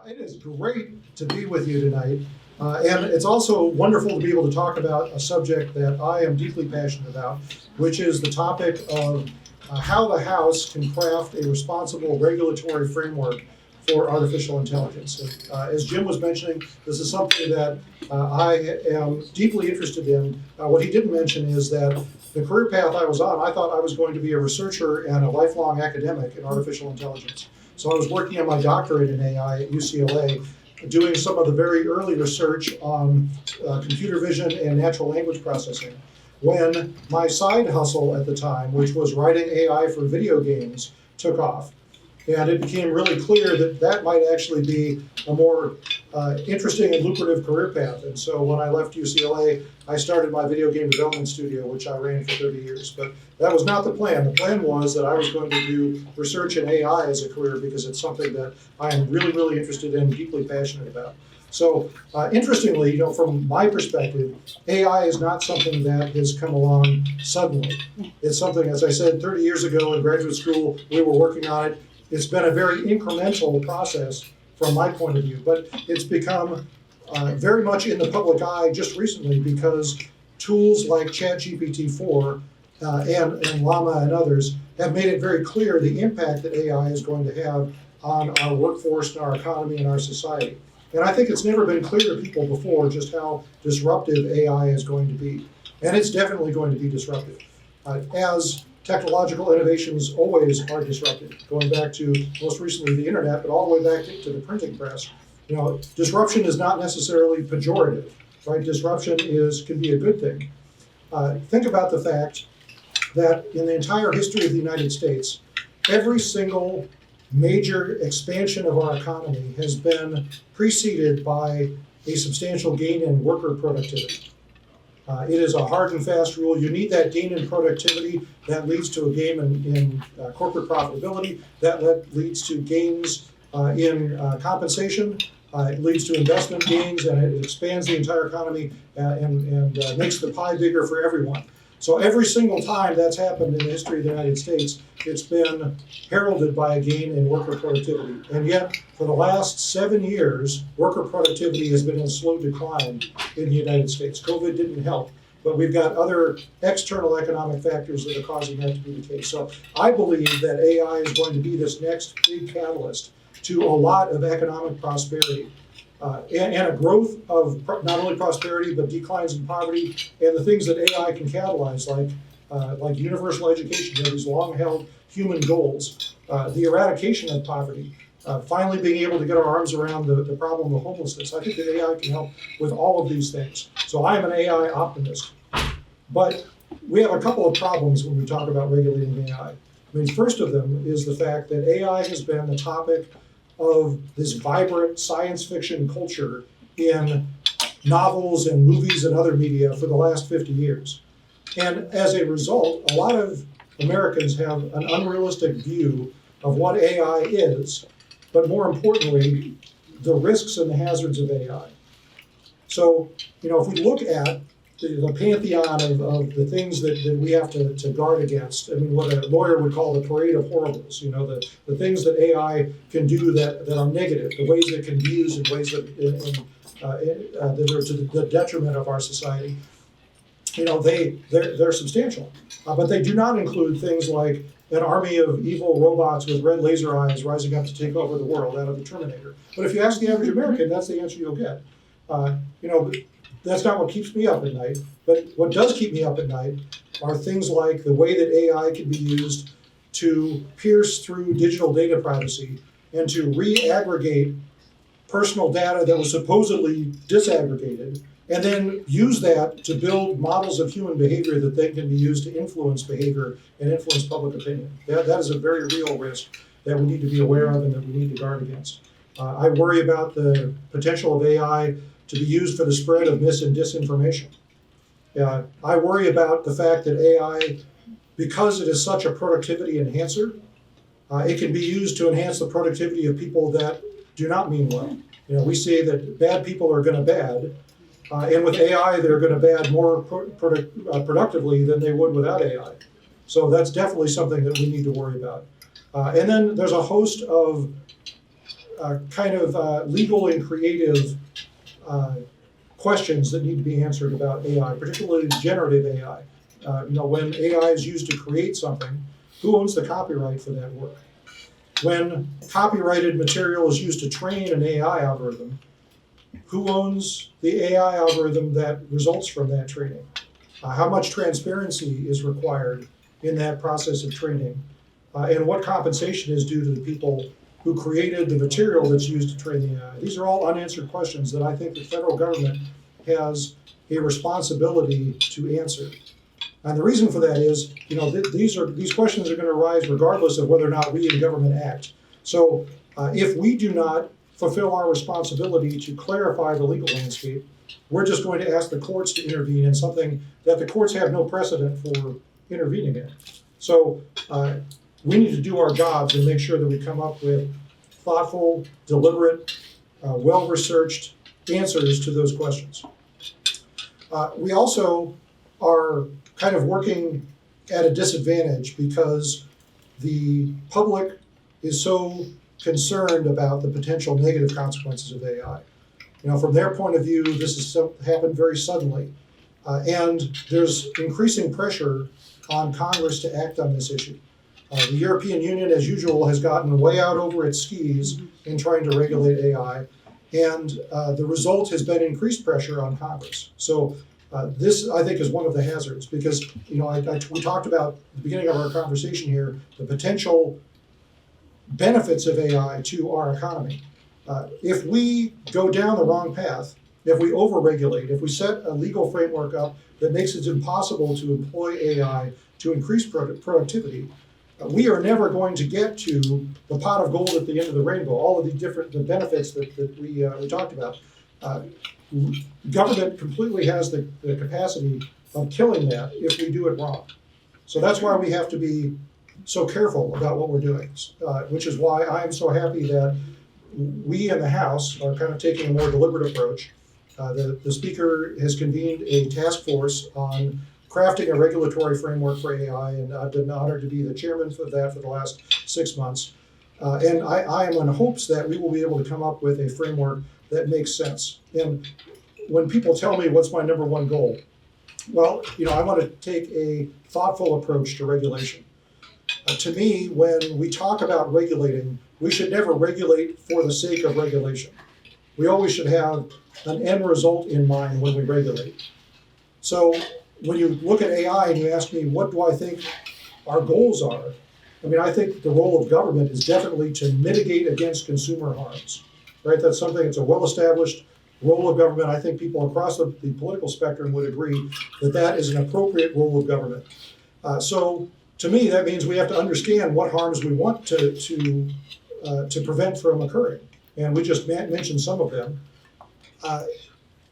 It is great to be with you tonight. And it's also wonderful to be able to talk about a subject that I am deeply passionate about, which is the topic of how the House can craft a responsible regulatory framework for artificial intelligence. And, as Jim was mentioning, this is something that I am deeply interested in. What he didn't mention is that the career path I was on, I thought I was going to be a researcher and a lifelong academic in artificial intelligence. So I was working on my doctorate in AI at UCLA, doing some of the very early research on computer vision and natural language processing, when my side hustle at the time, which was writing AI for video games, took off. And it became really clear that that might actually be a more interesting and lucrative career path. And so when I left UCLA, I started my video game development studio, which I ran for 30 years. But that was not the plan. The plan was that I was going to do research in AI as a career because it's something that I am really, really interested in, deeply passionate about. So interestingly, from my perspective, AI is not something that has come along suddenly. It's something, as I said, 30 years ago in graduate school, we were working on it. It's been a very incremental process from my point of view, but it's become very much in the public eye just recently because tools like ChatGPT-4 and Llama and others have made it very clear the impact that AI is going to have on our workforce and our economy and our society. And I think it's never been clear to people before just how disruptive AI is going to be. And it's definitely going to be disruptive. As technological innovations always are disruptive, going back to most recently the internet, but all the way back to the printing press. Disruption is not necessarily pejorative, right? Disruption can be a good thing. Think about the fact that in the entire history of the United States, every single major expansion of our economy has been preceded by a substantial gain in worker productivity. It is a hard and fast rule. You need that gain in productivity. That leads to a gain in corporate profitability. That leads to gains in compensation. It leads to investment gains, and it expands the entire economy and makes the pie bigger for everyone. So every single time that's happened in the history of the United States, it's been heralded by a gain in worker productivity. And yet, for the last 7 years, worker productivity has been in slow decline in the United States. COVID didn't help, but we've got other external economic factors that are causing that to be the case. So I believe that AI is going to be this next big catalyst to a lot of economic prosperity. And a growth of not only prosperity, but declines in poverty, and the things that AI can catalyze, like universal education, these long-held human goals, the eradication of poverty, finally being able to get our arms around the problem of homelessness. I think that AI can help with all of these things. So I am an AI optimist. But we have a couple of problems when we talk about regulating AI. I mean, first of them is the fact that AI has been the topic of this vibrant science fiction culture in novels and movies and other media for the last 50 years. And as a result, a lot of Americans have an unrealistic view of what AI is, but more importantly, the risks and the hazards of AI. So, if we look at the pantheon of the things that we have to guard against. I mean, what a lawyer would call the parade of horribles, the things that AI can do that are negative, the ways that it can be used in ways that are to the detriment of our society. They're substantial, but they do not include things like an army of evil robots with red laser eyes rising up to take over the world out of the Terminator. But if you ask the average American, that's the answer you'll get. That's not what keeps me up at night, but what does keep me up at night are things like the way that AI can be used to pierce through digital data privacy and to re-aggregate personal data that was supposedly disaggregated, and then use that to build models of human behavior that then can be used to influence behavior and influence public opinion. That is a very real risk that we need to be aware of and that we need to guard against. I worry about the potential of AI to be used for the spread of mis and disinformation. I worry about the fact that AI, because it is such a productivity enhancer, it can be used to enhance the productivity of people that do not mean well. We say that bad people are going to bad, and with AI, they're going to bad more productively than they would without AI. So that's definitely something that we need to worry about. And then there's a host of legal and creative questions that need to be answered about AI, particularly generative AI. When AI is used to create something, who owns the copyright for that work? When copyrighted material is used to train an AI algorithm, who owns the AI algorithm that results from that training? How much transparency is required in that process of training? And what compensation is due to the people who created the material that's used to train the AI? These are all unanswered questions that I think the federal government has a responsibility to answer. And the reason for that is, these questions are going to arise regardless of whether or not we in government act. So if we do not fulfill our responsibility to clarify the legal landscape, we're just going to ask the courts to intervene in something that the courts have no precedent for intervening in. So we need to do our jobs and make sure that we come up with thoughtful, deliberate, well-researched answers to those questions. We also are kind of working at a disadvantage because the public is so concerned about the potential negative consequences of AI. From their point of view, this has happened very suddenly. And there's increasing pressure on Congress to act on this issue. The European Union, as usual, has gotten way out over its skis in trying to regulate AI. And the result has been increased pressure on Congress. So this, I think, is one of the hazards because, we talked about at the beginning of our conversation here, the potential benefits of AI to our economy. If we go down the wrong path, if we overregulate, if we set a legal framework up that makes it impossible to employ AI to increase productivity, we are never going to get to the pot of gold at the end of the rainbow, all of the benefits that we talked about. Government completely has the capacity of killing that if we do it wrong. So that's why we have to be so careful about what we're doing, which is why I'm so happy that we in the House are kind of taking a more deliberate approach. The Speaker has convened a task force on crafting a regulatory framework for AI, and I've been honored to be the chairman for that for the last 6 months. And I am in hopes that we will be able to come up with a framework that makes sense. And when people tell me what's my number one goal, well, I want to take a thoughtful approach to regulation. To me, when we talk about regulating, we should never regulate for the sake of regulation. We always should have an end result in mind when we regulate. So when you look at AI and you ask me, what do I think our goals are? I think the role of government is definitely to mitigate against consumer harms, right? That's something that's a well-established role of government. I think people across the political spectrum would agree that that is an appropriate role of government. So to me, that means we have to understand what harms we want to prevent from occurring. And we just mentioned some of them.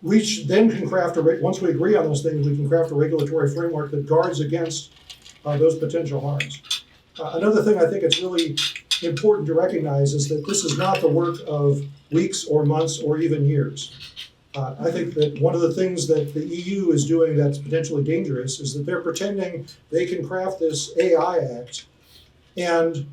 We then can craft once we agree on those things, we can craft a regulatory framework that guards against those potential harms. Another thing I think it's really important to recognize is that this is not the work of weeks or months or even years. I think that one of the things that the EU is doing that's potentially dangerous is that they're pretending they can craft this AI Act, and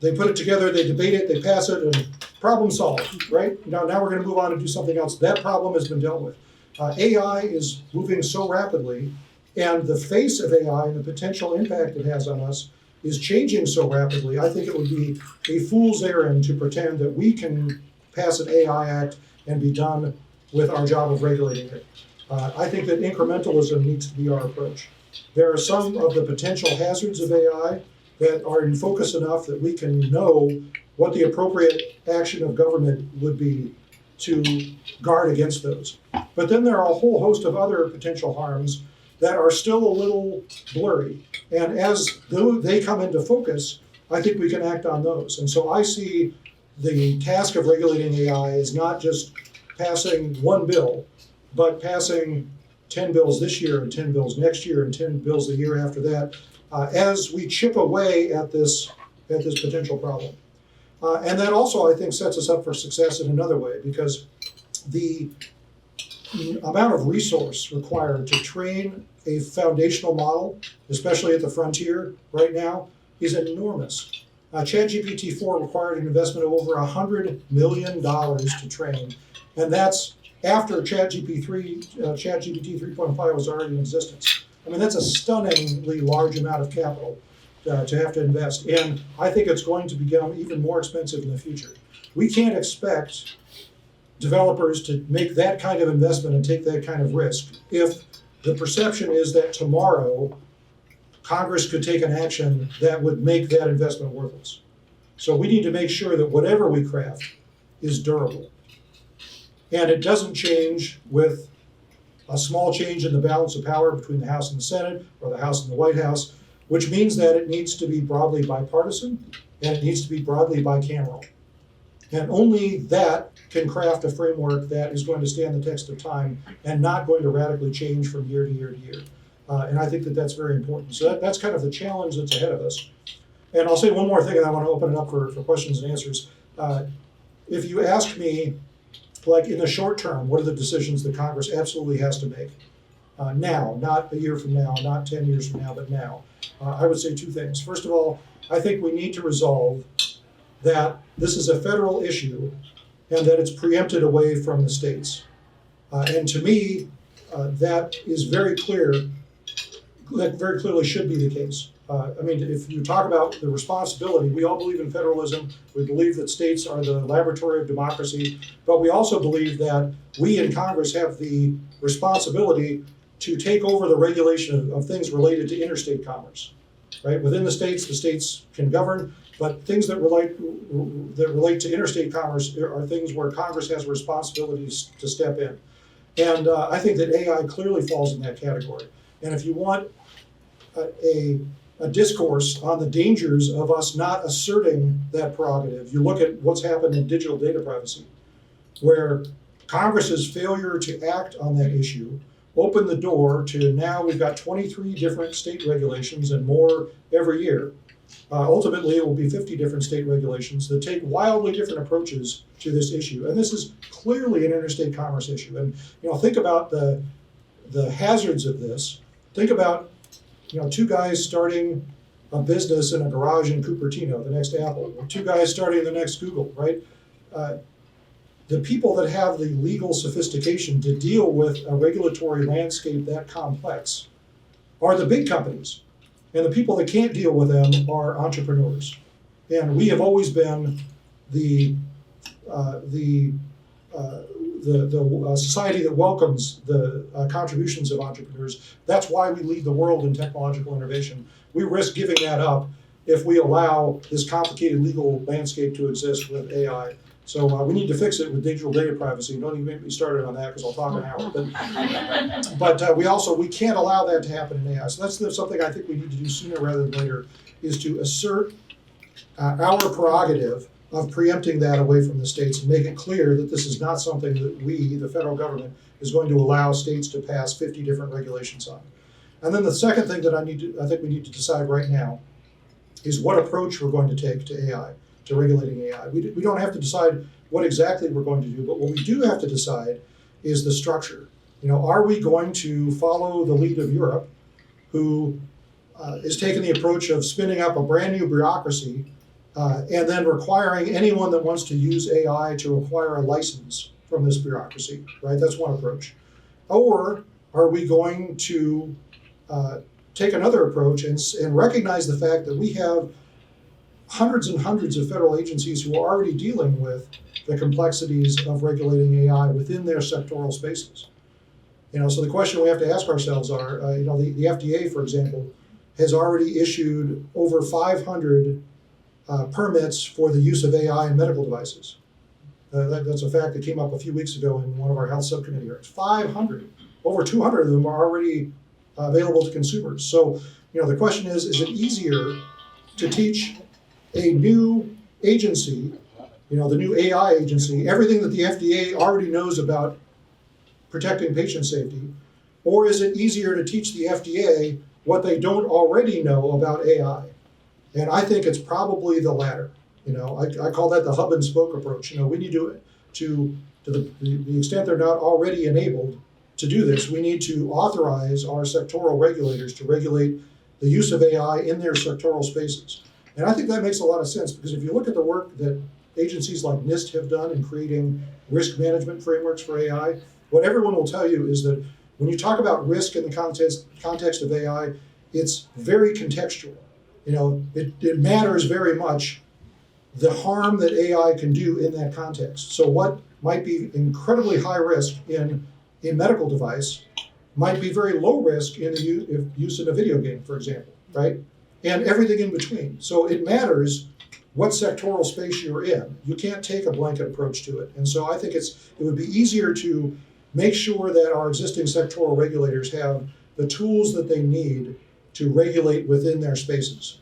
they put it together, they debate it, they pass it, and problem solved, right? Now we're going to move on and do something else. That problem has been dealt with. AI is moving so rapidly, and the face of AI and the potential impact it has on us is changing so rapidly. I think it would be a fool's errand to pretend that we can pass an AI Act and be done with our job of regulating it. I think that incrementalism needs to be our approach. There are some of the potential hazards of AI that are in focus enough that we can know what the appropriate action of government would be to guard against those. But then there are a whole host of other potential harms that are still a little blurry. And as they come into focus, I think we can act on those. And so I see the task of regulating AI as not just passing one bill, but passing 10 bills this year and 10 bills next year and 10 bills the year after that, as we chip away at this potential problem. And that also, I think, sets us up for success in another way, because the amount of resource required to train a foundational model, especially at the frontier right now, is enormous. ChatGPT 4 required an investment of over $100 million to train, and that's after ChatGPT 3.5 was already in existence. I mean, that's a stunningly large amount of capital to have to invest, and I think it's going to become even more expensive in the future. We can't expect developers to make that kind of investment and take that kind of risk if the perception is that tomorrow Congress could take an action that would make that investment worthless. So we need to make sure that whatever we craft is durable. And it doesn't change with a small change in the balance of power between the House and the Senate, or the House and the White House, which means that it needs to be broadly bipartisan and it needs to be broadly bicameral. And only that can craft a framework that is going to stand the test of time and not going to radically change from year to year to year. And I think that that's very important. So that's kind of the challenge that's ahead of us. And I'll say one more thing, and I want to open it up for questions and answers. If you ask me, like in the short term, what are the decisions that Congress absolutely has to make? Now, not a year from now, not 10 years from now, but now. I would say two things. First of all, I think we need to resolve that this is a federal issue and that it's preempted away from the states. And to me, that is very clear, that very clearly should be the case. I mean, if you talk about the responsibility, we all believe in federalism. We believe that states are the laboratory of democracy, but we also believe that we in Congress have the responsibility to take over the regulation of things related to interstate commerce, right? Within the states can govern, but things that relate to interstate commerce are things where Congress has responsibilities to step in. And I think that AI clearly falls in that category. And if you want a discourse on the dangers of us not asserting that prerogative, you look at what's happened in digital data privacy, where Congress's failure to act on that issue opened the door to now we've got 23 different state regulations and more every year. Ultimately, it will be 50 different state regulations that take wildly different approaches to this issue. And this is clearly an interstate commerce issue. And think about the hazards of this. Think about two guys starting a business in a garage in Cupertino, the next Apple, or two guys starting the next Google, right? The people that have the legal sophistication to deal with a regulatory landscape that complex are the big companies. And the people that can't deal with them are entrepreneurs. And we have always been the society that welcomes the contributions of entrepreneurs. That's why we lead the world in technological innovation. We risk giving that up if we allow this complicated legal landscape to exist with AI. So we need to fix it with digital data privacy. Don't even get me started on that because I'll talk an hour. But we can't allow that to happen in AI. So that's something I think we need to do sooner rather than later, is to assert our prerogative of preempting that away from the states and make it clear that this is not something that we, the federal government, is going to allow states to pass 50 different regulations on. And then the second thing that I think we need to decide right now is what approach we're going to take to AI, to regulating AI. We don't have to decide what exactly we're going to do, but what we do have to decide is the structure. Are we going to follow the lead of Europe, who is taking the approach of spinning up a brand new bureaucracy and then requiring anyone that wants to use AI to acquire a license from this bureaucracy, right? That's one approach. Or are we going to take another approach and recognize the fact that we have hundreds and hundreds of federal agencies who are already dealing with the complexities of regulating AI within their sectoral spaces. So the question we have to ask ourselves are, the FDA, for example, has already issued over 500 permits for the use of AI in medical devices. That's a fact that came up a few weeks ago in one of our health subcommittee hearings. 500. Over 200 of them are already available to consumers. So, the question is it easier to teach a new agency, the new AI agency, everything that the FDA already knows about protecting patient safety, or is it easier to teach the FDA what they don't already know about AI? And I think it's probably the latter. I call that the hub and spoke approach. We need to the extent they're not already enabled to do this, we need to authorize our sectoral regulators to regulate the use of AI in their sectoral spaces. And I think that makes a lot of sense, because if you look at the work that agencies like NIST have done in creating risk management frameworks for AI, what everyone will tell you is that when you talk about risk in the context of AI, it's very contextual. It matters very much the harm that AI can do in that context. So what might be incredibly high risk in a medical device might be very low risk in the use in a video game, for example, right? And everything in between. So it matters what sectoral space you're in. You can't take a blanket approach to it. And so I think it would be easier to make sure that our existing sectoral regulators have the tools that they need to regulate within their spaces.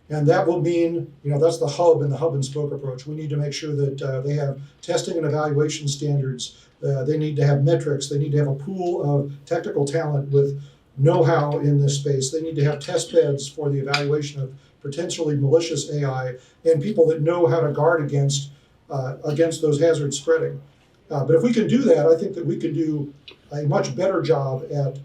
And that will mean, that's the hub and the hub and spoke approach. We need to make sure that they have testing and evaluation standards. They need to have metrics. They need to have a pool of technical talent with know-how in this space. They need to have test beds for the evaluation of potentially malicious AI and people that know how to guard against those hazards spreading. But if we can do that, I think that we can do a much better job at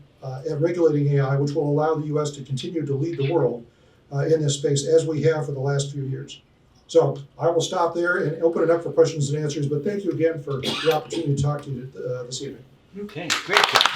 regulating AI, which will allow the U.S. to continue to lead the world in this space, as we have for the last few years. So I will stop there and open it up for questions and answers, but thank you again for the opportunity to talk to you this evening. Okay, great job.